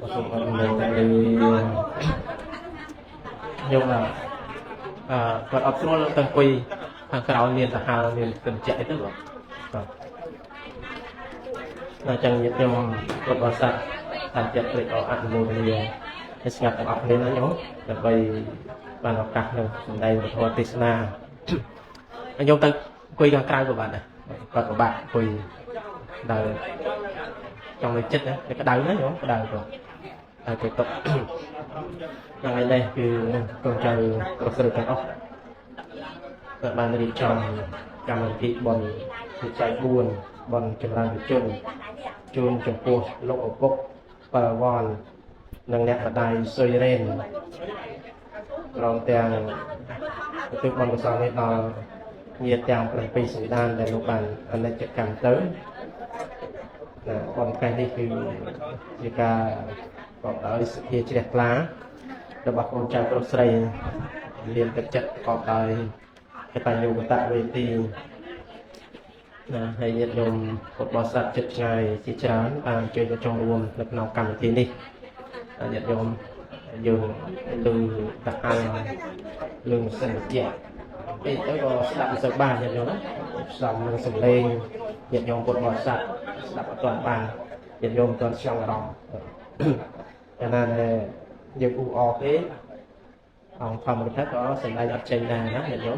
Masuk orang dari nhưng là còn optional tầng quỳ hàng cào liền là hàng liền cần chạy tức rồi là chẳng những trong một bản sắc thành chất để có ăn mùa thì ngặt ọc lên nó nhớ là vì bạn học cắt được đây một hoa tisna anh dùng tầng quỳ hàng cào của bạn này còn của bạn quỳ đời trong cái chất đấy cái đầu nó nhớ cái đầu rồi cái tục ngày đâyคือcon trai của sự thành ốc các bạn đi trong cảm ơn thị bòn thị trái buồn bòn chừng làm chun chun chừng cua lỗ ở cốc bờ vòn nâng nẹt ở đài sơi lên lòng tiền từ bòn của sau này là nhiệt tiền phần pì sinh đan để lúc bạn anh ấy chắc cảm tới còn cái nàyคือgì cả còn tới sự kia chỉ đẹp lá rồi bác con trai con sầy liền thực chất còn tới cái tài liệu của tạ về thì hay nhận dùng một bó sạch chất ngày chỉ chán chơi cho trong luôn lực nào cầm thì đi nhận dùng lưng đặt ăn lưng sần dẹt thì tới có đậm sợi bàn nhận dùng đó dòng lưng sần lên nhận dùng một bó sạch đậm toàn bàn nhận dùng toàn trong đó cho nên nhiều cụ ọ thế phòng phòng thất có sân đây đặt trên này đó nhận dùng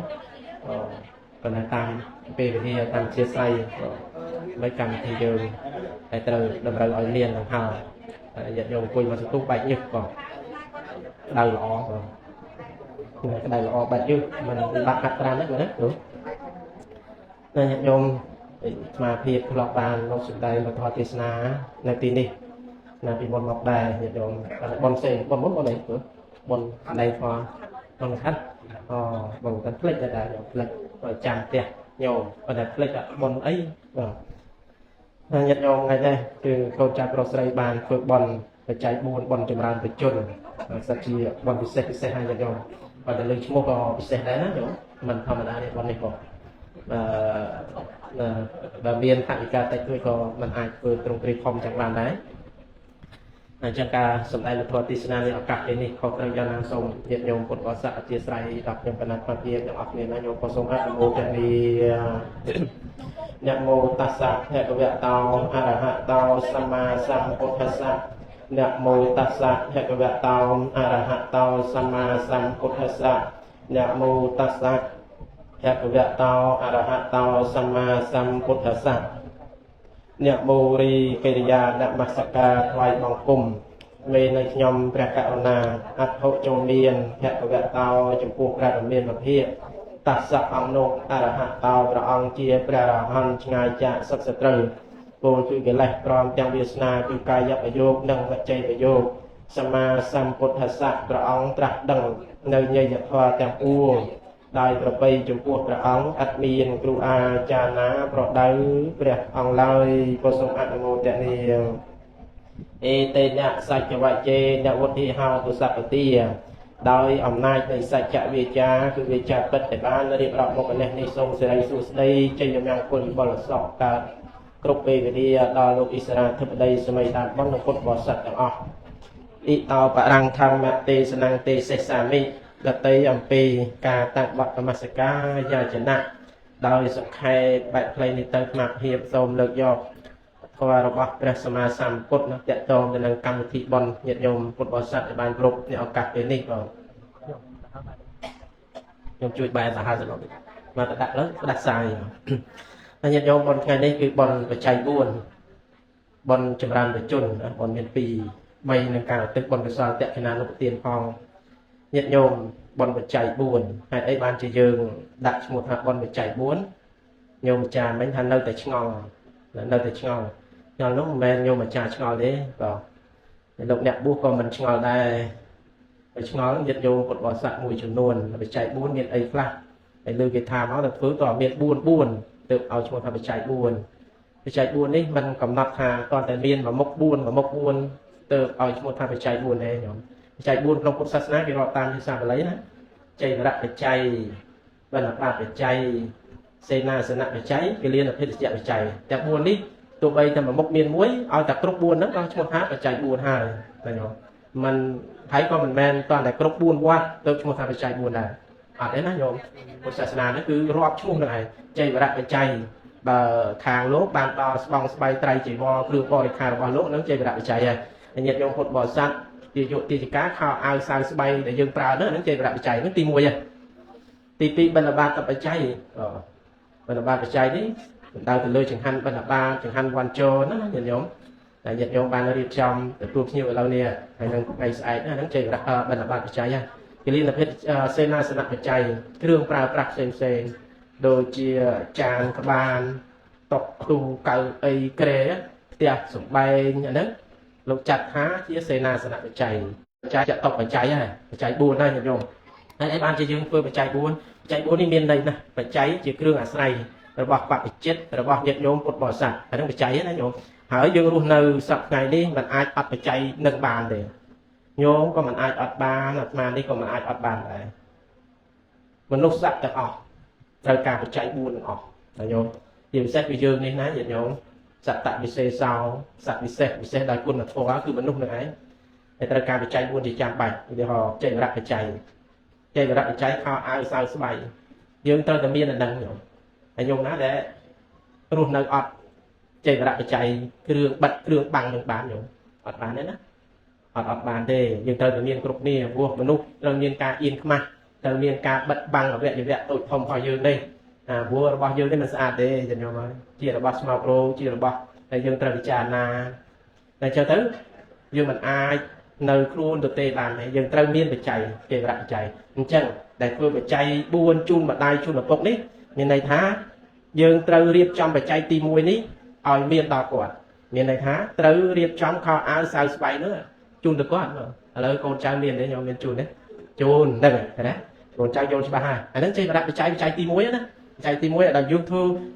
còn là tam về thì tam chia say mấy cầm thì đường tại từ đầm đầu ở liền làm hào nhận dùng quỳ mà tu bạch nhật còn đầu lọ rồi cái đầu lọ bạch nhật mình bắt hạt ra đấy đúng nên nhận dùng mà việc lọc bàn lọc sụt đây mà thoa tisna này tin đi là bị bồn mọc đài nhận dùng bồn xe bồn bốn bồn này nữa bồn đây thoa bồn khách bằng tấn phết là đại phết rồi chạm tiệt nhiều và đại phết là bồn ấy nhận dùng ngày đây từ câu trả lời sợi bàn phượt bồn phải chạy buồn bồn chìm ran phải chôn sạch chi bồn bị xe hai nhận dùng và để lên mua có bị xe đấy đó mình không là để bồn này có và viên thằng ca tại tôi có mình ai vừa trong cái phòng chẳng bàn đấy chẳng cả sầm đại là thua tisna này ở cả cái này khôngត្រូវយ៉ាងណាសូមញាតិញោមពុទ្ធបរិស័ទអធិស្ឋានដល់ខ្ញុំកណ្ដាលផ្ទាល់ទាំងអស់គ្នាណាញោមក៏សូមអនុមោទនាអ្នកមោតស្សៈភគវតោអរហតោសម្មាសម្ពុទ្ធស្សៈអ្នកមោតស្សៈភគវតោអរហតោសម្មាសម្ពុទ្ធស្សៈអ្នកមោតស្សៈភគវតោអរហតោសម្មាសម្ពុទ្ធស្សៈអ្នកមូរីកិរិយានមស្ការថ្វាយបង្គំមេនៃខ្ញុំព្រះករុណាអត្ថុចូលមានភគវតោចំពោះព្រះរាមាភិបតស្សៈអង្គនោះអរហតោព្រះអង្គជាព្រះអរហន្តឆ្ងាយចាកសឹកសត្រូវពលគឺកិលេសព្រមទាំងវាសនាគឺកាយប្រយោគនិងវចីប្រយោគសម្មាសម្ពុទ្ធស្សៈព្រះអង្គត្រាស់ដឹងនៅញយធម៌ទាំងពួងដោយប្របីចំពោះព្រះអង្គអត់មានគ្រូអាចារ្យណាប្រដៅព្រះអង្គឡើយក៏សូមអនុមោទនាអេតេញសច្ចវជេនវុទ្ធិហោទុសពទាដោយអំណាចនៃសច្ចវិជ្ជាគឺវិជ្ជាពិតតែបានរៀបរាប់មកនេះនេះសូមសេរីសួស្តីជ័យមង្គលបលសក់កើតគ្រប់ពេលវេលាដល់លោកឥស្រាធិបតីសម័យដានបងពុទ្ធបរិស័ទទាំងអស់អ៊ីតោបរੰធម្មទេសនង្ទេសេសាមិដតីអំពីការតាំងបទមស្ការយាចនៈដោយសង្ខេបបែបផ្លេនេះទៅស្មារតីសូមលើកយកធម៌របស់ព្រះសម្មាសម្ពុទ្ធតេតងទៅនឹងកម្មវិធីបុណ្យញាតិញោមពុទ្ធបរិស័ទឲ្យបានគ្រប់ในឱកាសពេលនេះបងខ្ញុំជួយបែរសាហាវទៅមកទៅដាក់លើផ្ដាសាយហើយញាតិញោមបុណ្យថ្ងៃនេះគឺបុណ្យបច្ច័យ4បុណ្យចម្រើនប្រជជនបុណ្យមាន2 3នឹងការឧទ្ទិសបុណ្យកុសលតេខិណានុទានផងញាតិញោមបុណ្យបច្ច័យ4ហេតុអីបានជាយើងដាក់ឈ្មោះថាបុណ្យបច្ច័យ4ញោមអាចារ្យមិញថានៅតែឆ្ងល់នោះមិនមែនញោមអាចារ្យឆ្ងល់ទេបាទលោកអ្នកបួសក៏មិនឆ្ងល់ដែរតែឆ្ងល់ញាតិញោមពុទ្ធបរិស័ទមួយចំនួនបច្ច័យ4មានអីខ្លះហើយលើគេថាមកតែធ្វើក៏មាន4ទើបឲ្យឈ្មោះថាបច្ច័យ4បច្ច័យ4នេះมันកំណត់ថាតើតែមានមួយមុខ4ទើបឲ្យឈ្មោះថាបច្ច័យ4ទេញោមបច្ច័យ4ក្នុងពុទ្ធសាសនាគេរាប់តាមភាសាបាលីណាចៃវរៈបច្ច័យបណ្ឌបាតបច្ច័យសេនាសនៈបច្ច័យគិលានភិទ្ធិបច្ច័យទាំង4នេះទ tụi bay thì mà một miền muối ở tập group buôn đó con chung hát và chạy buôn hai là nhổ mình thấy con mình men toàn là group buôn qua tôi chung hát và chạy buôn này ở đấy nó nhổ một sản sản nó cứ rót chung này chạy và đặt và chạy và hàng lốp bàn đo bong bay tay chỉ bo cứ bo hàng bo lốp nó chạy và đặt và chạy này nhiệt nhôm hột bò săn thì dụ thì cá khao ao sao bay để dương prao đó nó chạy và đặt và chạy nó tìm mua vậy thì bên là ba tập và chạy bên là ba và chạy đi đào từ lơi chẳng hạn bên là ba chẳng hạn quan châu nó nhiệt nhôm ban nó đi trong từ tuột nhiều ở lâu nè hay là ngày sai nó chạy và bên là ba và chạy nha cái liên là hết sena sena và chạy cái đường prao prao sen đôi chia tràn các bạn tộc tu cầu ấy kề tiệt sủng bay nhận đấy lúc chặt há chia sena sena và chạy chặt tộc phải chạy buồn đây nhung anh ban chơi dương phơi phải chạy buôn đi miền đây nè phải cháy chỉ kêu là say rồi bọc bạc chết rồi bọc nhiệt nhôm một bò sạch phải đang phải cháy đó nhôm hỏi dương luôn nơi sập ngày đi mình ai bắt phải cháy nâng bàn để nhôm có mình ai ọt bàn mà đi còn mình ai ọt bàn lại mình lúc sạch được rồi cả phải cháy buôn là nhôm tìm xét vì dương đi ná nhiệt nhôm sạch tại vì xe sau sạch vì xe đại quân là thua cứ mình lúc nữa ấy người ta cả phải cháy buôn thì chạm bạch thì họ chạy ra phải cháy chạy ra phải cháy kho ai sao số 7 dương tôi tầm miên là đằng nhổ anh dùng nó để luôn nơi ọt chạy ra phải cháy cái đường bằng đường bán nhổ ọt bán đấy đó ọt bán đây dương tôi tầm miên cục nè vua mình lúc tầm miên ca yên khma tầm miên ca bật bằng ở viện tội phòng khỏi dương đây vua bao dương đây mình sẽ để dần nhau mà chia là bao smart pro chia là bao đây dương tôi bị tràn là cho tới dương mình ai nơi luôn được tê bàn này dừng trâu miên bị chạy kề rạng chạy chân để tôi bị chạy buôn chun mà đai chun là bốc nít miền này thá dừng trâu riệp trong bị chạy tim mùi ní ỏi miền đỏ quả miền này thá trâu riệp trong kho áo sao bay nữa chun được quá mà lời con trai miền đấy nhau miền chun đấy chun đây này đấy con trai vô ba hai anh chơi mà bị chạy tim muối đó chạy tim muối là dương thương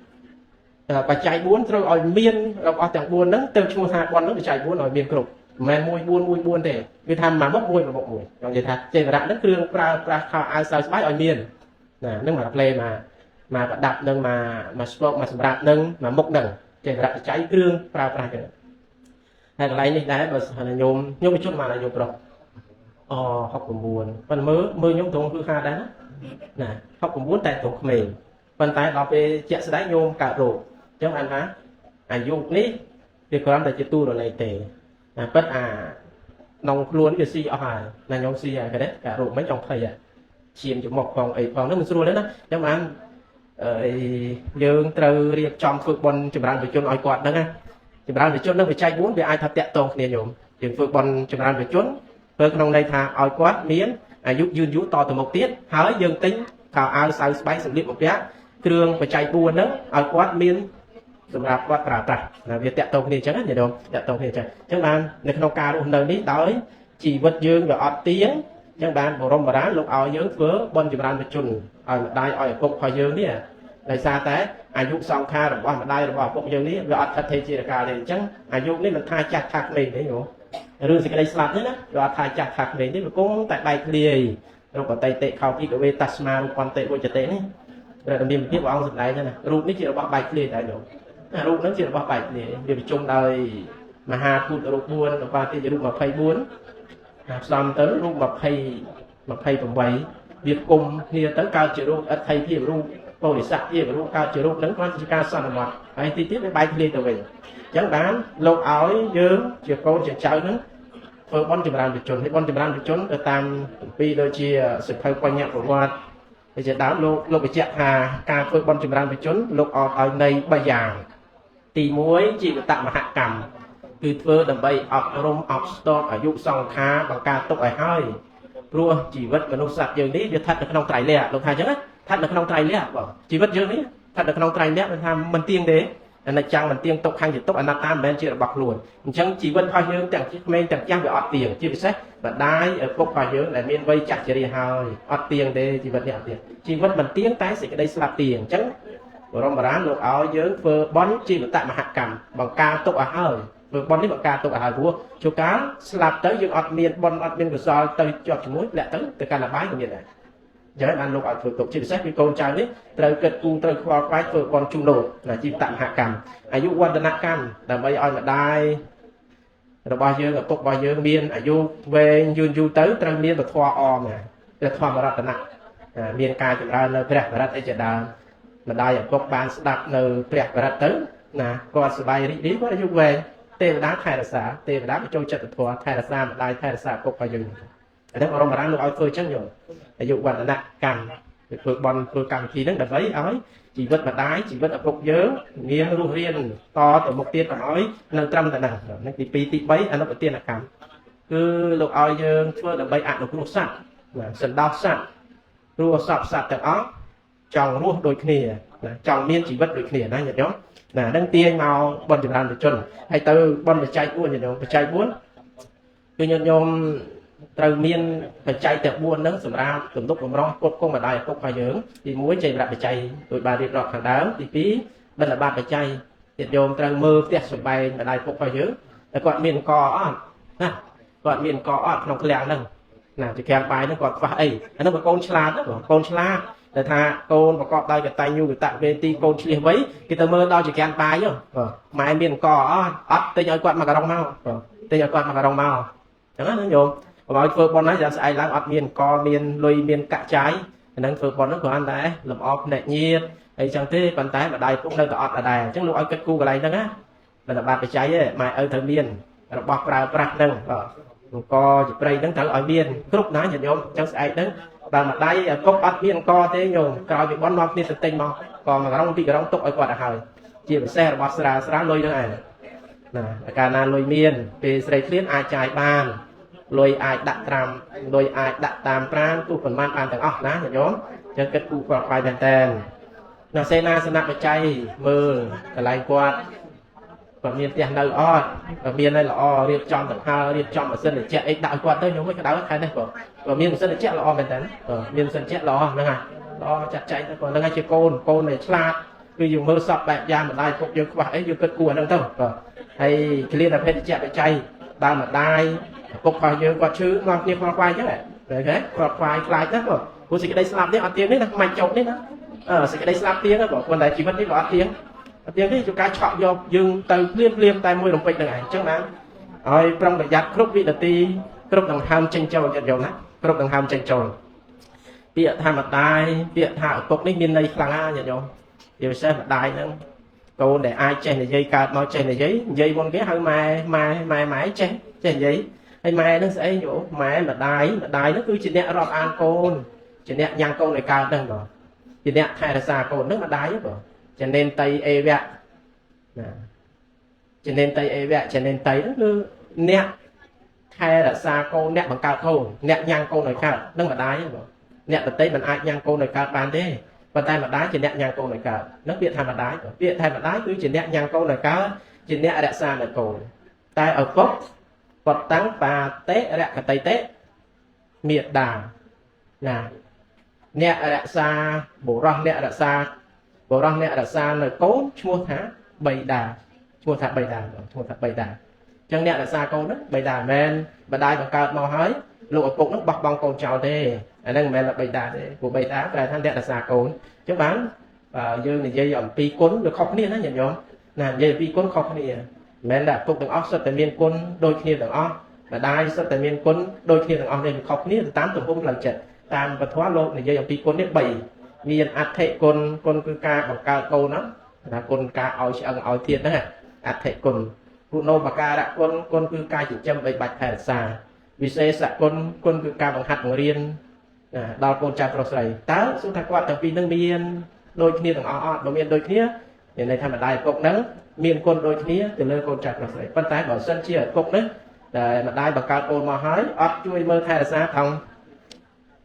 và chạy buôn rồi ỏi miền rồi ở chẳng buôn đó từ chung hai con nó bị chạy buôn ỏi miền cục men mùi buôn để vì tham mà bốc mùi còn vậy thật trên đặt đất kêu pra khao ai sao spy ở miền nè nước mà play mà đặt nâng mà sport mà đặt nâng mà mốc nâng trên đặt cháy kêu pra hay là lấy này đấy mà nhôm một chút mà là nhôm rồi học cũng buồn phần mơ nhôm thùng cứ kha đấy nè học cũng muốn tại thuộc mình phần tay đọc về chạy sẽ đánh nhôm cả rồi chứ anh hả dùng ní việc làm tại chế tu rồi này tệ bất nông luôn cái si ở là nhóm si cái đấy cả rồi mấy trong thầy chìm cho một phòng ấy phòng nó mình xua đấy đó nhưng mà dương từ riêng trong phượng bồn chụp ra về chôn oi quạt đó nghe chụp ra về chôn nó phải chạy muốn về ai thật tẹt tông này nhổm dương phượng bồn chụp ra về chôn phượng trong đây thà oi quạt miến giúp dương vũ to từ một tiết hỡi dương tính khảo ao sao bay sự liệu một bé trường phải chạy buồn đó oi quạt miếnสำหรับวัดปราบนะviệcแตะตรงนี่จังเนี่ยโดมแตะตรงนี่จังจังบ้านในขนมการอุ่นเดินนี้ต่อยchỉ vật dương và ọt tiếngจังบ้านbộ rong bà đá lục ao dương vớ bôn chìm ran chun đai ở cục khỏi dương nè đại xa téอายุสองคาหรือว่าได้หรือว่าพวกdươngนี้và ọt thật thì chỉ là cả liềnจังอายุนี่มันทายจัดถักmình đấy nhổ rồi thì cái đây sập đấyนะvàทายจัดถักmình đấy mà cũng tại bài clear rồi còn tay tệ khâu cái về tasma quan tệ vô chợ tệ này rồi niềm biết của ông dịch này nè rồiនេះជារបស់បែកគ្នាតែnhổរូបហ្នឹងជារបស់បែកគ្នាវាប្រជុំដោយមហាភូតរូប4របស់ទីរូប24ផ្សំទៅរូប28វាគុំគ្នាទៅកើតជារូបអត្ថិភាពរូបពោធិសត្វជារូបកើតជារូបហ្នឹងគ្រាន់ជាការសន្មតហើយទីទៀតវាបែកគ្នាទៅវិញអញ្ចឹងបានលោកឲ្យយើងជាកូនជាចៅហ្នឹងធ្វើបន់ចម្រើនវិជនហើយបន់ចម្រើនវិជនទៅតាមពីដូចជាសិភៅបញ្ញប្រវត្តិហើយជាដើមលោកបញ្ជាក់ថាការធ្វើបន់ចម្រើនវិជនលោកអត់ឲ្យនៃ3យ៉ាងទី1ជីវតមហកម្មគឺធ្វើដើម្បីអប់រំអប់ស្ទប់អាយុសង្ខារបង្ការទុកឲ្យហើយព្រោះជីវិតមនុស្សសត្វយើងនេះវាស្ថិតនៅក្នុងត្រៃលក្ខណ៍លោកថាអញ្ចឹងស្ថិតនៅក្នុងត្រៃលក្ខណ៍បងជីវិតយើងនេះស្ថិតនៅក្នុងត្រៃលក្ខណ៍ថាមិនទៀងទេអនិច្ចំមិនទៀងទុកខាងជាទុកអនត្តាមិនមែនជារបស់ខ្លួនអញ្ចឹងជីវិតរបស់យើងទាំងក្មេងទាំងចាស់វាអត់ទៀងជាពិសេសម្ដាយឪពុករបស់យើងដែលមានវ័យចាស់ជរាហើយអត់ទៀងទេជីវិតនេះអត់ទៀងជីវិតមិនទៀងតែសេចក្តីស្លាប់ទៀងអញ្ចឹងបរមបារាណលោកឲ្យយើងធ្វើបន់ជីវតមហកម្មបង្ការទុកឲ្យហើយធ្វើបន់នេះបង្ការទុកឲ្យហើយព្រោះជួនកាលស្លាប់ទៅយើងអត់មានបន់អត់មានកុសលទៅជាប់ជាមួយលាក់ទៅកាន់លបាយក៏មានដែរ ចឹងបានលោកឲ្យធ្វើទុកជាពិសេសពីកូនចៅនេះត្រូវគិតគូរត្រូវខ្វល់ខ្វាយធ្វើបន់ជុំលោណាជីវតមហកម្មអាយុវឌ្ឍនកម្មដើម្បីឲ្យម្ដាយរបស់យើងឪពុករបស់យើងមានអាយុវែងយូរទៅត្រូវមានពធអមណាព្រះធម្មរតនៈមានការចម្រើននៅព្រះបរិត្តអីជាដើមម្ដាយឪពុកបានស្ដាប់នៅព្រះបរិត្តទៅណាគាត់សប្បាយរីករាយគាត់អាយុវែងទេវតាថែរក្សាទេវតាបញ្ចូលចិត្តធម៌ថែរក្សាម្ដាយថែរក្សាឪពុករបស់យើងអានេះបរមរាំងលោកឲ្យធ្វើចឹងយោអាយុវឌ្ឍនកម្មធ្វើបន់ធ្វើកម្មវិធីហ្នឹងដើម្បីឲ្យជីវិតម្ដាយជីវិតឪពុកយើងមានរស់រានតទៅមុខទៀតកុំឲ្យនៅត្រឹមតែហ្នឹងនេះទី2ទី3អនុប្រទានកម្មគឺលោកឲ្យយើងធ្វើដើម្បីអនុគ្រោះសត្វសន្តោសសត្វព្រោះសពសត្វទាំងអស់ចង់រស់ដូចគ្នាចង់មានជីវិតដូចគ្នាណាញាតិញោមណានឹងទាញមកបនចម្រើនជនហើយទៅបនបច្ច័យ4ញាតិញោមបច្ច័យ4គឺញាតិញោមត្រូវមានបច្ច័យទាំង4ហ្នឹងសម្រាប់ទំនុកបំរុងពុតគង់ម្ដាយឪពុករបស់យើងទី1ចេញរៈបច្ច័យដោយបានរៀបរាប់ខាងដើមទី2បិណ្ឌបាតបច្ច័យញាតិញោមត្រូវមើលផ្ទះសម្បែងម្ដាយឪពុករបស់យើងតែគាត់មានកអត់ណាគាត់មានកអត់ក្នុងឃ្លាំងហ្នឹងណាជាខាងបាយហ្នឹងគាត់ខ្វះអីអានោះបើកូនឆ្លាតកូនឆ្លាតតែថាកូនប្រកបដោយកតញ្ញូកតវេទីកូនឆ្លៀសវៃគេទៅមើលដល់ជាខាងបាយម៉ែមានកអត់ទិញឲ្យគាត់មកក្រុងមកទិញឲ្យគាត់មកក្រុងមកអញ្ចឹងណាញោមបើឲ្យធ្វើប៉ុនណាយ៉ាងស្អែកឡើងអត់មានកមានលុយមានកាក់ចាយអាហ្នឹងធ្វើប៉ុនហ្នឹងគ្រាន់តែលំអភ្នែកញៀតអីចឹងទេប៉ុន្តែម្ដាយពុកនៅតែអត់ដែរអញ្ចឹងលោកឲ្យគិតគូរកន្លែងហ្នឹងណាតែបាត់បច្ច័យទេម៉ែឪត្រូវមានរបស់ប្រើប្រាស់ហ្នឹងអង្គជាព្រៃហ្នឹងត្រូវឲ្យមានគ្រប់ណាញាតិញោមអញ្ចឹងស្អែកហ្នឹងបើម្ដាយឪពុកអត់មានអង្គទេញោមក្រោយពីប៉ុនមកគ្នាទៅទិញមកក៏មួយក្រុងពីរក្រុងទុកឲ្យគាត់ទៅហើយជាពិសេសរបស់ស្រាលុយហ្នឹងឯងណាកាលណាលុយមានពេលស្រីឃ្លានអាចចាយបានលុយអាចដាក់ត្រាំលុយអាចដាក់តាមប្រាណទូប៉ុន្មានបានទាំងអស់ណាញាតិញោមចឹងគិតគូរខ្វល់ខ្វាយមែនតើណាសេនាសនៈបច្ច័យមើលកន្លែងគាត់បើមានផ្ទះនៅអត់បើមានឲ្យល្អរៀបចំទាំងហើរៀបចំម៉ាស៊ីនត្រជាក់អីដាក់ឲ្យគាត់ទៅញោមក្តៅខែនេះបើមានម៉ាស៊ីនត្រជាក់ល្អមែនតើមានម៉ាស៊ីនត្រជាក់ល្អហ្នឹងហើយល្អចាត់ចែងទៅគាត់ហ្នឹងហើយជាកូនដែលឆ្លាតគឺយើងមើលសពបែបយ៉ាងម្ដាយពុកយើងខ្វះអីយើងគិតគូរអាហ្នឹងទៅហើយគ្លៀនតែភេទជ្ជៈបច្ច័យដើមម្ដាយពុករបស់យើងគាត់ឈឺមកគ្នាខ្វល់ខ្វាយអញ្ចឹងហ៎ឃើញទេខ្វល់ខ្វាយខ្លាចណាស់ព្រោះសេចក្តីស្លាប់នេះអត់ទៀងនេះណាមិនចុកនេះណាសេចក្តីស្លាប់ទៀងហ្នឹងព្រោះតែជីវិតនេះក៏អត់ទៀងនេះជួនកាលឆក់យកយើងទៅភ្លាមតែមួយរំពេចហ្នឹងឯងអញ្ចឹងណាឲ្យប្រុងប្រយ័ត្នគ្រប់វិនាទីគ្រប់ដង្ហើមចេញចូលចិត្តយកណាគ្រប់ដង្ហើមចេញចូលពាក្យថាម្ដាយពាក្យថាឪពុកនេះមានន័យខ្លាំងណាស់ញាតិញោមជាពិសេសម្ដាយហ្នឹងកូនដែលអាចចេះនិយាយកើតមកចេះនិយាយមុនគេហៅម៉ែចេះនិយាយហើយម៉ែនឹងស្អីយោម៉ែម្ដាយហ្នឹងគឺជាអ្នករាប់អានកូនជាអ្នកញ៉ាំកូនឲ្យកើតហ្នឹងបងជាអ្នកថែរក្សាកូនហ្នឹងម្ដាយហ្នឹងបងចនេនតៃអេវៈណាចនេនតៃអេវៈចនេនតៃហ្នឹងគឺអ្នកថែរក្សាកូនអ្នកបង្កើតកូនអ្នកញ៉ាំកូនឲ្យកើតហ្នឹងម្ដាយហ្នឹងបងអ្នកដតីមិនអាចញ៉ាំកូនឲ្យកើតបានទេប៉ុន្តែម្ដាយជាអ្នកញ៉ាំកូនឲ្យកើតហ្នឹងពាក្យថាម្ដាយពាក្យថាម្ដាយគឺជាអ្នកញ៉ាំកូនឲ្យកើតជាអ្នករក្សានៅកូនតែឪពុកគាត់តាំងបាតេរកតៃតេមេដាណាអ្នករក្សាបុរសអ្នករក្សានៅកូនឈ្មោះថាបៃតាឈ្មោះថាបៃតាអញ្ចឹងអ្នករក្សាកូនហ្នឹងបៃតាមិនមែនម្ដាយបង្កើតមកហើយលោកឪពុកហ្នឹងបោះបង់កូនចោលទេអាហ្នឹងមិនមែនបៃតាទេព្រោះបៃតាប្រែថាអ្នករក្សាកូនអញ្ចឹងបានយើងនិយាយអំពីគុណវាខុសគ្នាណាញាតិញោមណានិយាយអំពីគុណខុសគ្នាមិនមែនតែឪពុកទាំងអស់សុទ្ធតែមានគុណដូចគ្នាទាំងអស់ម្ដាយសុទ្ធតែមានគុណដូចគ្នាទាំងអស់នេះវាខុសគ្នាទៅតាមទំហំផ្លូវចិត្តតាមពធលោកនិយាយអំពីគុណនេះ3មានអដ្ឋិគុណគឺការបង្កើតកូនណាគុណការឲ្យឆ្អឹងឲ្យធាតហ្នឹងអដ្ឋិគុណគុណោបការៈគុណគឺការចិញ្ចឹមបីបាច់ថែរក្សាវិសេសគុណគឺការបង្ហាត់បង្រៀនដល់កូនចៅប្រុសស្រីតើសួរថាគាត់ទាំងពីរនឹងមានដូចគ្នាទាំងអស់អត់បើមានដូចគ្នាមានន័យថាម្ដាយឪពុកហ្នឹងមានគុណដូចគ្នាទៅលើកូនចៅប្រុសស្រីប៉ុន្តែបើសិនជាឪពុកហ្នឹងតែម្ដាយបង្កើតកូនមកហើយអត់ជួយមើលថែរក្សាថង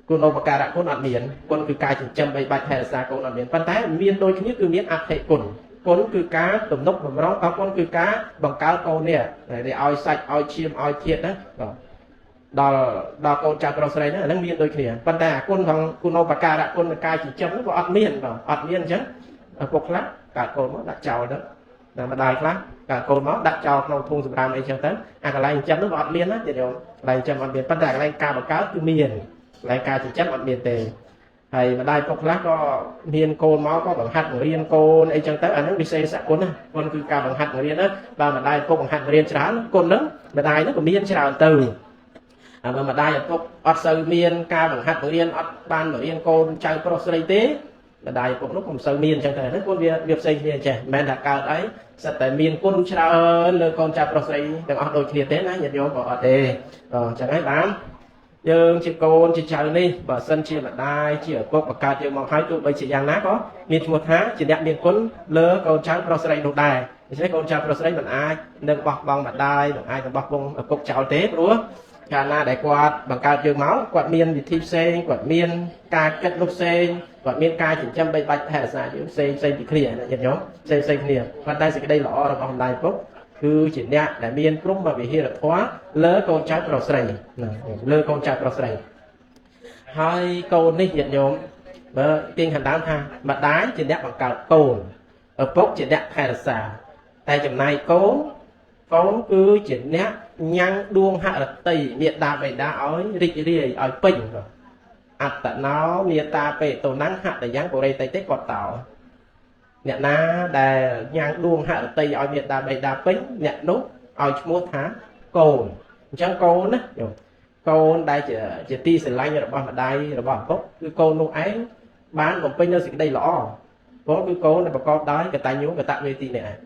គុណឧបការៈគុណអត់មានគុណគឺការចិញ្ចឹមបីបាច់ថែរក្សាកូនអត់មានប៉ុន្តែមានដូចគ្នាគឺមានអត្ថិគុណគឺការទំនុកបំរុងគុណគឺការបង្កើតកូននេះដែលឲ្យសាច់ឲ្យឈាមឲ្យធាតុណាបាទដល់កូនចៅប្រុសស្រីហ្នឹងមានដូចគ្នាប៉ុន្តែអាគុណของគុណឧបការៈគុណនៃការចិញ្ចឹមហ្នឹងក៏អត់មានបាទអត់មានអញ្ចឹងឪពុកខ្លះកើតកូនមកដាក់ចោលទៅតែម្ដាយខ្លះកើតកូនមកដាក់ចោលក្នុងធុងសម្រាមអីចឹងទៅអាកន្លែងចិញ្ចឹមហ្នឹងក៏អត់មានណាទៀតយកកន្លែងចិញ្ចឹមអត់មានប៉ុន្តែកន្លែងការបង្កើតគឺមានកន្លែងការចិញ្ចឹមអត់មានទេ ហើយម្ដាយពុកខ្លះក៏មានកូនមកក៏បង្ហាត់បង្រៀនកូនអីចឹងទៅអាហ្នឹងវិសេសគុណណាគុណគឺការបង្ហាត់បង្រៀនណាបើម្ដាយពុកបង្ហាត់បង្រៀនច្រើនគុណហ្នឹងម្ដាយហ្នឹងក៏មានច្រើនទៅបើម្ដាយឪពុកអត់សូវមានការបង្ហាត់បង្រៀនអត់បានបង្រៀនកូនចៅប្រុសស្រីទេម្ដាយឪពុកនោះក៏មិនសូវមានចឹងទៅហ្នឹងគុណវាផ្សេងគ្នាចេះមិនមែនថាកើតអីសិតតែមានគុណច្រើនលើកូនចៅប្រុសស្រីទាំងអស់ដូចគ្នាទេណាញាតិញោមក៏អត់ទេចឹងហើយបានយើងជាកូនជាចៅនេះបើសិនជាម្ដាយជាឪពុកបង្កើតយើងមកហើយទោះបីជាយ៉ាងណាក៏មានឈ្មោះថាជាអ្នកមានគុណលើកូនចៅប្រុសស្រីនោះដែរដូច្នេះកូនចៅប្រុសស្រីមិនអាចនឹងបោះបង់ម្ដាយមិនអាចនឹងបោះបង់ឪពុកចោលទេព្រោះកាលណាដែលគាត់បង្កើតយើងមកគាត់មានវិធីផ្សេងគាត់មានការគិតនោះផ្សេងគាត់មានការចិញ្ចឹមបីបាច់ថែរក្សាយើងផ្សេងពីគ្នាណាញាតិញោមផ្សេងគ្នាប៉ុន្តែសេចក្តីល្អរបស់ម្ដាយឪពុកគឺជាអ្នកដែលមានព្រំវិហារធម៌លើកូនចៅប្រុសស្រីណាលើកូនចៅប្រុសស្រីហើយកូននេះញាតិញោមបើទាញខាងដើមថាម្ដាយជាអ្នកបង្កើតកូនឪពុកជាអ្នកថែរក្សាតែចំណាយកូនគឺជាអ្នកញ៉ាំងដួងហរតីមេត្តាបិតាឲ្យរីករាយឲ្យពេញអត្តណោមេត្តាបេតោណੰហតយ៉ាងបរិតេតេកតតោអ្នកណាដែលញ៉ាំងដួងហរតីឲ្យមេត្តាបិតាពេញអ្នកនោះឲ្យឈ្មោះថាកូនអញ្ចឹងកូនណាកូនដែលជាទីស្រឡាញ់របស់ម្ដាយរបស់ឪពុកគឺកូននោះឯងបានបំពេញនូវសេចក្តីល្អព្រោះគឺកូនដែលប្រកបដោយកតញ្ញូកតវេទីនេះឯង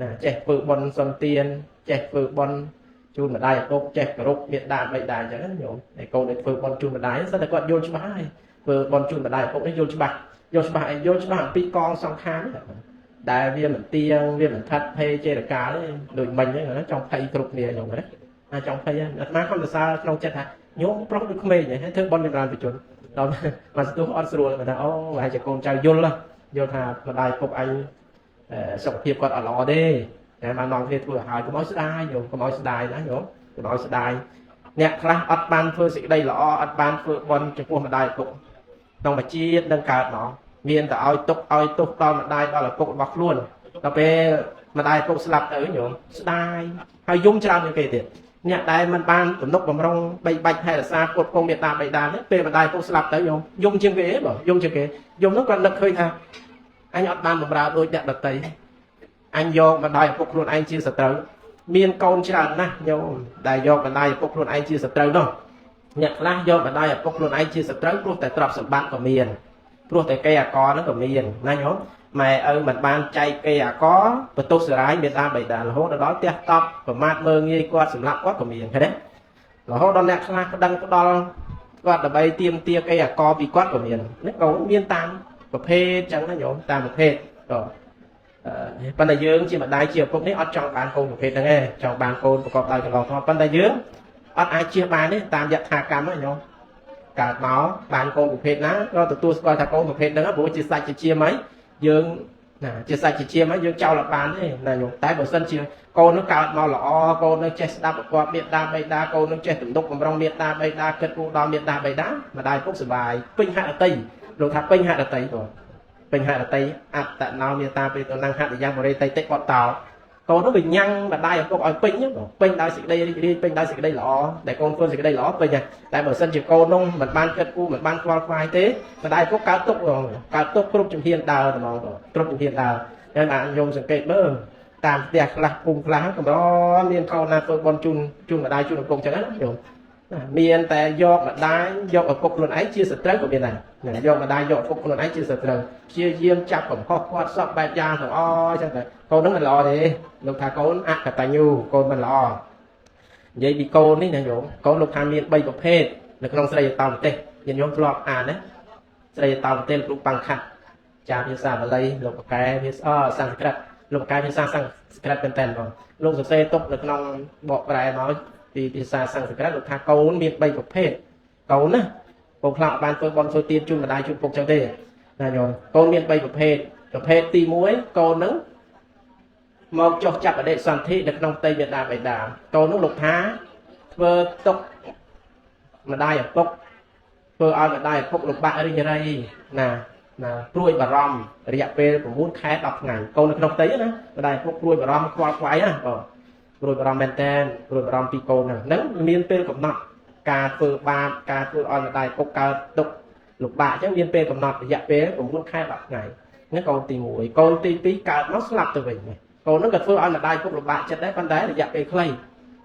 ណាចេះធ្វើបុណ្យសន្តានចេះធ្វើបុណ្យជូនម្ដាយឪពុកចេះគោរពមេត្តាបិតាអញ្ចឹងណាញោមហើយកូនដែលធ្វើបុណ្យជូនម្ដាយសិនតែគាត់យល់ច្បាស់ហើយធ្វើបុណ្យជូនម្ដាយឪពុកនេះយល់ច្បាស់អំពីកងសង្ខារដែលវាមិនទៀងវាមិនថាត់ភេចេរកាទេដូចមិញហ្នឹងចង់ភ័យគ្រប់គ្នាញោមណាចង់ភ័យអាត្មាខំសរសើរក្នុងចិត្តថាញោមប្រុសដូចក្មេងហើយធ្វើបុណ្យចម្រើនបញ្ជនដល់មកស្ទុះអត់ស្រួលថាអូប្រហែលជាកូនចៅយល់ថាម្ដាយឪពុកអញសុខភាពគាត់អត់ល្អទេតែបាននាំគ្នាធ្វើឲ្យហើយកុំឲ្យស្ដាយញោមកុំឲ្យស្ដាយណាញោមកុំឲ្យស្ដាយអ្នកខ្លះអត់បានធ្វើសេចក្តីល្អអត់បានធ្វើបុណ្យចំពោះម្ដាយឪពុកក្នុងបជាតិនឹងកើតមកមានតែឲ្យទុកឲ្យទោសដល់ម្ដាយដល់ឪពុករបស់ខ្លួនដល់ពេលម្ដាយឪពុកស្លាប់ទៅញោមស្ដាយហើយយំច្រើនជាងគេទៀតអ្នកដែលមិនបានទំនុកបំរុងបីបាច់ថែរក្សាពុតពងមេត្តាបិតានេះពេលម្ដាយឪពុកស្លាប់ទៅញោមយំជាងគេបងយំជាងគេយំនោះគាត់នឹកឃើញថាអញអត់បានបម្រើដូចអ្នកដទៃអញយកម្ដាយឪពុកខ្លួនឯងជាសត្រូវមានកូនច្រើនណាស់ញោមដែលយកម្ដាយឪពុកខ្លួនឯងជាសត្រូវនោះអ្នកខ្លះយកម្ដាយឪពុកខ្លួនឯងជាសត្រូវព្រោះតែទ្រព្យសម្បត្តិក៏មានព្រោះតែគេអាករហ្នឹងក៏មានណាញោមម៉ែឪមិនបានចែកគេអាករបន្ទោសរាយមេត្តាបិតារហូតដល់ផ្ទះតប់ប្រមាថមើងងាយគាត់សម្លាប់គាត់ក៏មានឃើញទេរហូតដល់អ្នកខ្លះប្តឹងផ្ដាល់គាត់ដើម្បីទាមទារគេអាករពីគាត់ក៏មាននេះក៏មានតាមប្រភេទអញ្ចឹងណាញោមតាមប្រភេទប៉ុន្តែយើងជាម្ដាយជាឪពុកនេះអត់ចង់បានកូនប្រភេទហ្នឹងទេចង់បានកូនប្រកបដោយកន្លងធម៌ប៉ុន្តែយើងអត់អាចជៀសបានទេតាមយថាកម្មហ្នឹងញោមកើតមកបានកូនប្រភេទណាក៏ទទួលស្គាល់ថាកូនប្រភេទហ្នឹងព្រោះជាសាច់ជាជាមហើយយើងណាជាសាច់ជាជាមហើយយើងចោលអត់បានទេណាញោមតែបើសិនជាកូននោះកើតមកល្អកូននោះចេះស្ដាប់ប្រកបមេត្តាបិតាកូននោះចេះទំនុកបំរុងមេត្តាបិតាគិតគូរដល់មេត្តាបិតាម្ដាយពុកសុបាយពេញហត្ថតីលោកថាពេញហត្ថតីទៅពេញហត្ថតីអត្តណោមេត្តាបេតនੰហតយ៉ាងបរិតេតិបតតោកូននោះវាញ៉ាំងម្ដាយឪពុកឲ្យពេញដោយសេចក្តីរីករាយពេញដោយសេចក្តីល្អដែលកូនធ្វើសេចក្តីល្អពេញតែបើសិនជាកូននោះមិនបានគិតគូរមិនបានខ្វល់ខ្វាយទេម្ដាយឪពុកកើតទុកគ្រប់ជំហានដើរហ្មងគ្រប់ជំហានដើរហើយបានញោមសង្កេតមើលតាមផ្ទះខ្លះភូមិខ្លះកម្រមានកូនណាធ្វើបុណ្យជូនម្ដាយជូនឪពុកចឹងណាញោមមានតែយកម្ដាយយកឪពុកខ្លួនឯងជាសត្រូវក៏មានដែរយកម្ដាយយកឪពុកខ្លួនឯងជាសត្រូវព្យាយាមចាប់កំហុសគាត់សពបែបយ៉ាងទាំងអស់ចឹងទៅកូនហ្នឹងមិនល្អទេលោកថាកូនអកតញ្ញូកូនមិនល្អនិយាយពីកូននេះណាញោមកូនលោកថាមាន3ប្រភេទនៅក្នុងស្រីតោប្រទេសញាតិញោមធ្លាប់អានណាស្រីតោប្រទេសលោកបាំងខាត់ចាភាសាបាលីលោកបកែវាសង្ស្ក្រឹតលោកបកែភាសាសង្ស្ក្រឹតមែនតើបងលោកសរសេរទុកនៅក្នុងបកប្រែមកពីភាសាសង្ស្ក្រឹតលោកថាកូនមាន3ប្រភេទកូនណាពុកខ្លះបានធ្វើបន់ធ្វើទៀនជូនម្ដាយជូនពុកចឹងទេណាញោមកូនមាន3ប្រភេទប្រភេទទី1កូនហ្នឹងមកចុះចាប់បដិសន្ធិនៅក្នុងផ្ទៃមេត្តាបិតាកូននោះលោកថាធ្វើទុកម្ដាយឪពុកធ្វើឲ្យម្ដាយឪពុកលំបាករីករាយណាព្រួយបារម្ភរយៈពេល9ខែ10ថ្ងៃកូននៅក្នុងផ្ទៃណាម្ដាយឪពុកព្រួយបារម្ភខ្វល់ខ្វាយណាព្រួយបារម្ភមែនតើព្រួយបារម្ភពីកូនហ្នឹងមានពេលកំណត់ការធ្វើបាបការធ្វើឲ្យម្ដាយឪពុកកើតទុក lục bạ chứ miên pe cầm nọt dạ pe cũng muốn khai bạc ngày nó con tì mũi con tì tí cả nó slap từ mình con nó gật phương ăn là đai cục lục bạ chất đấy con đá là dạ pe clay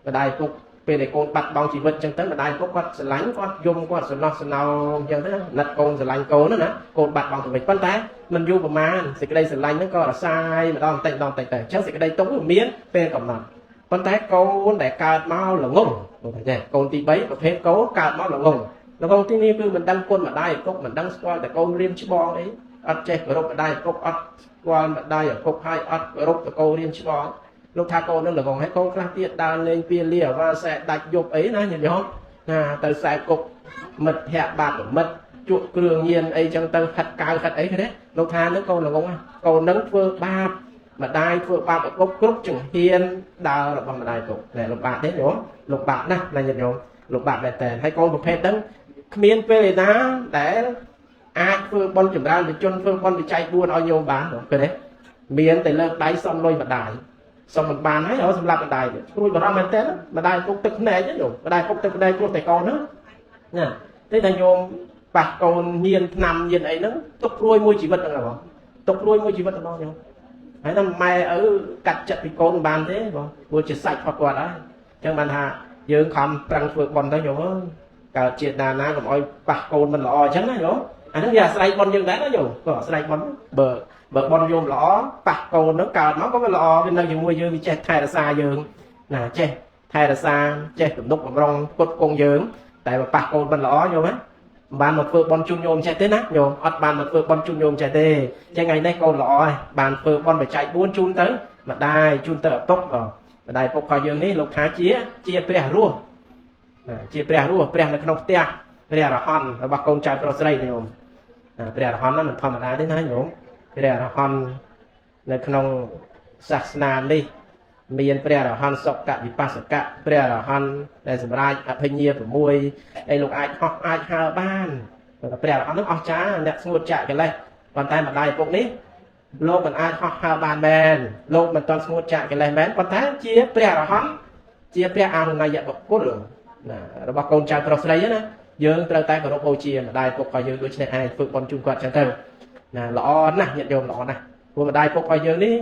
và đai cục pe để con bật bao chỉ vật chân tới mà đai cục quạt sờ lánh quạt zoom quạt sờ nọ sờ nào chân thế lật con sờ lánh con nữa nè con bật bao từ mình con đá mình vô bờ man thì cái đây sờ lánh nó coi là sai mà đòn tệ chứ thì cái đây tống miếng pe cầm nọt con té câu để cào máu là ngùng con tí bấy và phép cố cào máu là ngùng nó con tí ni cứ mình đăng quân mà đai cốc mình đăng squat để câu riêng chứ bò ấy ăn chơi ở đâu mà đai cốc ăn qua mà đai ở cốc hai ăn ở đâu câu riêng chứ bò lúc tha câu nó là còn hay câu khác tiết đan lên pia lìa và sẽ đặt dục ấy nè nhìn không từ xài cục mật hẹp bạc mật chuột cường nhiên ấy trong tầng khát cao khát ấy thế lúc tha nó câu là ngon câu nắng phơ ba mà đai phượng ba một gốc cúc chừng hiên đào là bằng mà đai cục này lục bạc thế nhổ lục bạc nè là nhận nhổ lục bạc này tèn hay con một phép đắng miên phê đá để ai phượng bon chừng ra bị chôn phượng bon bị chạy buôn ao nhiều bán rồi cái đấy miên từ lên đáy xong lôi mà đài xong mình bàn ấy ở xong làm mà đài tôi bảo ra mình tên mà đài cục tức này chứ nhổ mà đài cục tức này cục tay con nữa nè thế là nhôm bạc con nhiên nằm nhiên ấy nó tục ruồi môi chỉ vật là không tục ruồi môi chỉ vật là bao nhiêu hãy làm mày ở cắt chặt thì con bàn thế vừa chỉ sạch hoặc quạt đấy chẳng bàn hạ dương không trăng phượng bòn tới nhổ cả chuyện đàn na còn oi bạc con mình lọ chấn đấy nhổ nó giờ sạch bòn dương đấy nó nhổ có sạch bòn bờ bòn vô lọ bạc con nó cào nó có cái lọ bên đây dùng mua dương bị che thay là xa dương nè che thay là xa che tụm đúc bằng rong cốt con dương tại mà bạc con mình lọ vô mấy bàn một phượng bon chung nhôm chạy tới nát nhôm ọt bàn một phượng bon chung nhôm chạy tê chạy ngày nay câu lọ bàn phượng bon phải chạy 4 chun tới mà đai chun tới tốc rồi mà đai phục coi dương ní lục há chia pre rùa chia pre rùa pre là không tia pre là hòn là bạc công chạy pro sray nhôm pre là hòn nó mình thầm đá đến nát nhôm pre là hòn là không sạch nàn đi miền pre là hòn sọc cả bị pass cả pre là hòn để sầm rai phình nhia của môi đây lục ai học ai hà ban pre là hòn nước áo trá nè ngột chạy cái này còn tay mà đai phục ní lô mình ai học hà ban bền lô mình toàn ngột chạy cái này bén còn tay chia pre là hòn chia pre ao này dạng bọc cốt rồi là bọc con trai pro đây á dương từ tay của nó ô chia mà đai phục coi dương đôi chân ai phượng con trung quạt chẳng thèm là lọ nè nhận dùng lọ này vừa mà đai phục coi dương ní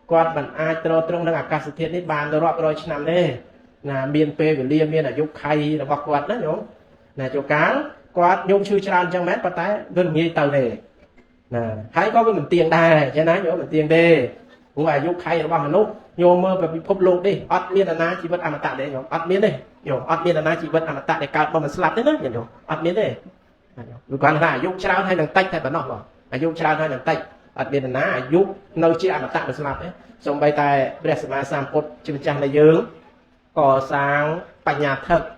quạt mình ai trâu trong đang cả sự thiện đấy bàn rồi nằm đây là miền pe của liêm miền là dục khay là bọc quạt đó nhổ là chỗ cá quạt nhôm sư tràn trong mét bắt tay gần như tàu này là thấy có cái mình tiền đài cho nó nhổ mình tiền đê ngoài dục khay là bao mình nốt nhôm mơ và bị phốp lột đi ót miền là na chỉ vẫn ăn mà tạ đấy nhổ ót miền đây nhổ ót miền là na chỉ vẫn ăn mà tạ để cao bao mình slap đấy đó nhổ ót miền đây rồi còn là dục trao hay là tách hay bẩn nọ dục trao hay là tách ở bên là ná giúp nơi chia mà tạo được slap đấy xong bay tay Bresma Sam cốt chim chăn là dương cò sáng bạch nhà thật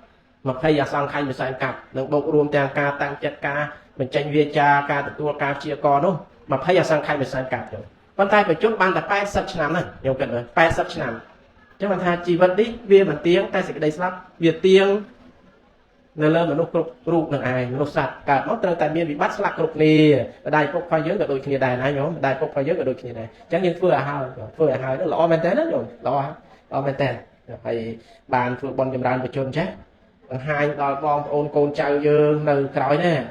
mà hay là sang khai mình sang cặp đừng bộ rùm tiền ca tăng chất ca mình tranh viên cha ca tự tua ca chia cò đúng mà hay là sang khai mình sang cặp rồi con tay phải chốt ban tập 80 năm này nhiều cần rồi 80 năm chứ mà tha chỉ vật đi viên mình tiếng tay sẽ đây slap việt tiếng nên lên mà nó cục được ai nó sạch cả nó từ tại miền bị bắt slap cục nè đài cục khoai dướng cả đôi kia đài này nhóm đài cục khoai dướng cả đôi kia này chẳng những phơi hào nó lọ men té đó rồi lọ men té phải bàn phơi bòn chầm rán phải chôn chết hai đòi bom ôn côn trao dương nơi cõi nè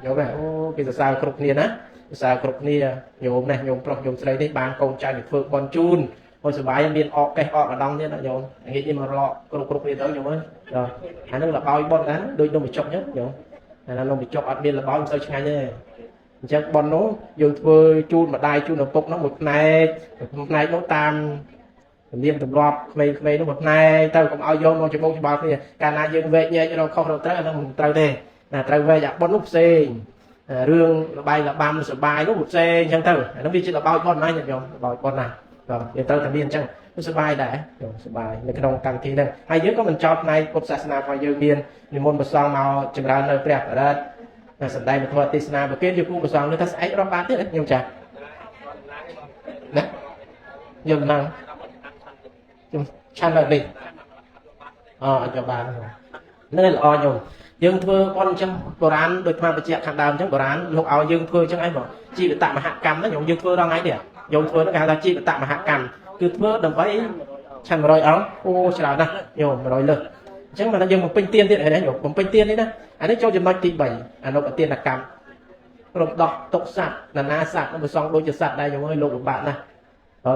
nhớ này ô cái sao cục nè á sao cục nè nhôm này nhôm prok nhôm sấy đấy bàn côn trao phơi bòn chun hồi sớm bài miền ọt cái ọt ở đông thế đó nhôm nghĩ như mà lọ cục nè đó nhôm ơi rồi anh nó là bao bon đó đôi nó bị chọc nhất nhổ là nó bị chọc ở bên là bao sao ngay thế chắc bon nó dùng phơi chun mà đai chun nó cục nó một này nó tam liên tục lọp mày nó một này tao cũng ao vô nó cho bông cho bao thì cả na dương về nhé cho nó không được tới nó mình tao đây là tao về dạng bon lúc xe rương bay là băm sờ bài nó một xe chẳng tao nó biết chỉ là bao con này nhận không bao con này rồi để tao thành viên chẳng nó sờ bài đã sờ bàiในขนมกังทีนึงhay dưới có mình chọn này cộtศาสนาพอยืนเรียนมีมนต์ประซองมาจำราเนยเปรียบอะไรสันได้มาทอดติสนาแบบเกี่ยวกับประซองนึกถ้าไอ้รอบบ้านที่นั่นยังจัดนะยังนั่งชันเลยดิcho bà nên là o nhung dương thưa con trong bộ án được mang về chuyện hàng đàm trong bộ án lúc ao dương thưa trong ấy bảo chi được tạm mà hạ cầm nó nhung dương thưa đang ấy để dùng thưa nó cả là chi được tạm mà hạ cầm cứ thưa đồng ấy chẳng rồi áo ô chả nè nhung rồi lơ chẳng mà nó dùng một pin tiên thế này nhung một pin tiên đấy nè anh ấy cho cho nói tỷ bảy anh nó có tiền là cầm ក្រុមដកតុកសัตว์ណានាសัตว์nó xong đôi choសัตว์ដែរខ្ញុំអើយលោកលំបាកណាស់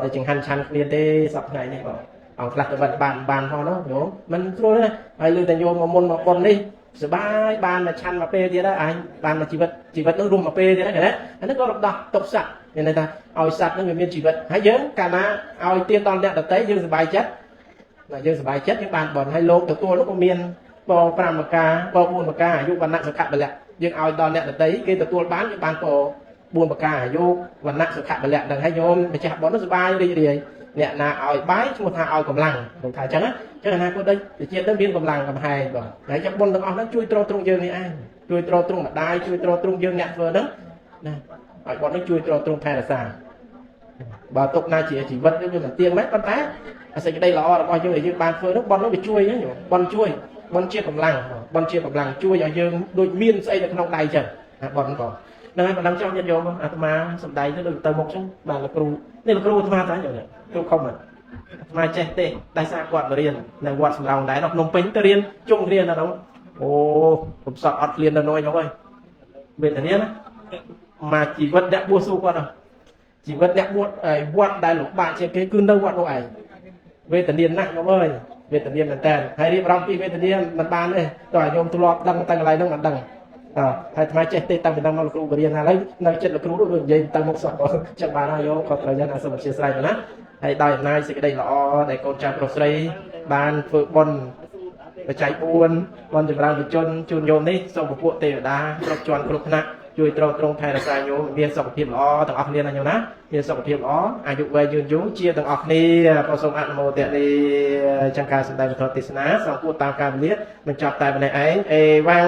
តែចង្ហាន់ឆាន់គ្នាទេសប្តាហ៍នេះបងអង្គខ្លះទៅបានផងនោះញោមមិនស្រួលទេហើយលើតែញោមមកមុនមកប៉ុននេះសបាយបានមកឆាន់មកពេលទៀតហើយអញបានមកជីវិតនោះរួមមកពេលទៀតហ្នឹងអានេះក៏រំដោះទុកសัตว์មានន័យថាឲ្យសัตว์នឹងវាមានជីវិតហើយយើងកាលណាឲ្យទៀនដល់អ្នកដទៃយើងសប្បាយចិត្តយើងសប្បាយចិត្តយើងបានបនហើយលោកទទួលនោះក៏មានពរ5ប្រការពរ4ប្រការអាយុវណ្ណៈសុខៈពលៈយើងឲ្យដល់អ្នកដទៃគេទទួលបានយើងបានពរ4ប្រការអាយុវណ្ណៈសុខៈពលៈនឹងហើយញោមម្ចាស់បននោះសប្បាយរីករាយអ្នកណាឲ្យបាយឈ្មោះថាឲ្យកម្លាំងខ្ញុំថាអញ្ចឹងណាអញ្ចឹងអនាគតដូចជាតិនឹងមានកម្លាំងកំហែងបងហើយចាំបុណ្យទាំងអស់ហ្នឹងជួយទ្រទ្រង់យើងនេះឯងជួយទ្រទ្រង់ម្ដាយជួយទ្រទ្រង់យើងអ្នកធ្វើហ្នឹងណាឲ្យបុណ្យហ្នឹងជួយទ្រទ្រង់ថែរក្សាបើទុកណាជាជីវិតយើងមិនទៀងមិនប៉ុន្តែអាសេចក្តីល្អរបស់យើងដែលយើងបានធ្វើហ្នឹងបុណ្យហ្នឹងវាជួយហ្នឹងបុណ្យជួយបុណ្យជាកម្លាំងបុណ្យជាកម្លាំងជួយឲ្យយើងដូចមានស្អីនៅក្នុងដៃអញ្ចឹងណាបុណ្យហ្នឹងហ្នឹងហើយបណ្ដឹងចង់ញាតិញោមអាត្មាសំដែងទៅដូចទៅមុខអញ្ចឹងបាទលោកគ្រូនេះលោកគ្រូអាត្មាតាញ់គ្រូខំអាត្មាចេះទេតែសារគាត់មករៀននៅវត្តសំរោងដែរនៅភ្នំពេញទៅរៀនជុំរៀននៅនោះអូកំសត់អត់ឃ្លាននៅនោះហ្នឹងហើយវេទនាណាមកជីវិតអ្នកបួសស៊ូគាត់ជីវិតអ្នកបួសវត្តដែលលំបាកជាងគេគឺនៅវត្តនោះឯងវេទនាណាស់ខ្ញុំអើយវេទនាមែនតើហើយរៀបរាប់ពីវេទនាមិនបានទេតើញោមធ្លាប់ដឹងតែកន្លែងហ្នឹងមិនដឹងហើយថ្មចេះទេតាំងពីដល់មកលោកគ្រូបរៀនហើយនៅចិត្តលោកគ្រូដូចនិយាយតាំងមុខសោះចាំបានហើយយកក៏ត្រូវយ៉ាងណាសូមអធិស្ឋានណាហើយដោយអំណាចសេចក្តីល្អដែលកូនចៅប្រុសស្រីបានធ្វើបុណ្យបច្ច័យ4បុណ្យចម្រើនវិជនជូនញោមនេះសូមពពួកទេវតាគ្រប់ជាន់គ្រប់ថ្នាក់ជួយទ្រទ្រង់ថែរក្សាញោមមានសុខភាពល្អទាំងអស់គ្នាណាញោមណាមានសុខភាពល្អអាយុវែងយូរយូរជាទាំងអស់គ្នាក៏សូមអនុមោទនាចង្ការសម្ដែងពធទេសនាសូមពួតតាមការវេលាបញ្ចប់តែម្នាក់ឯងអេវ៉ាំង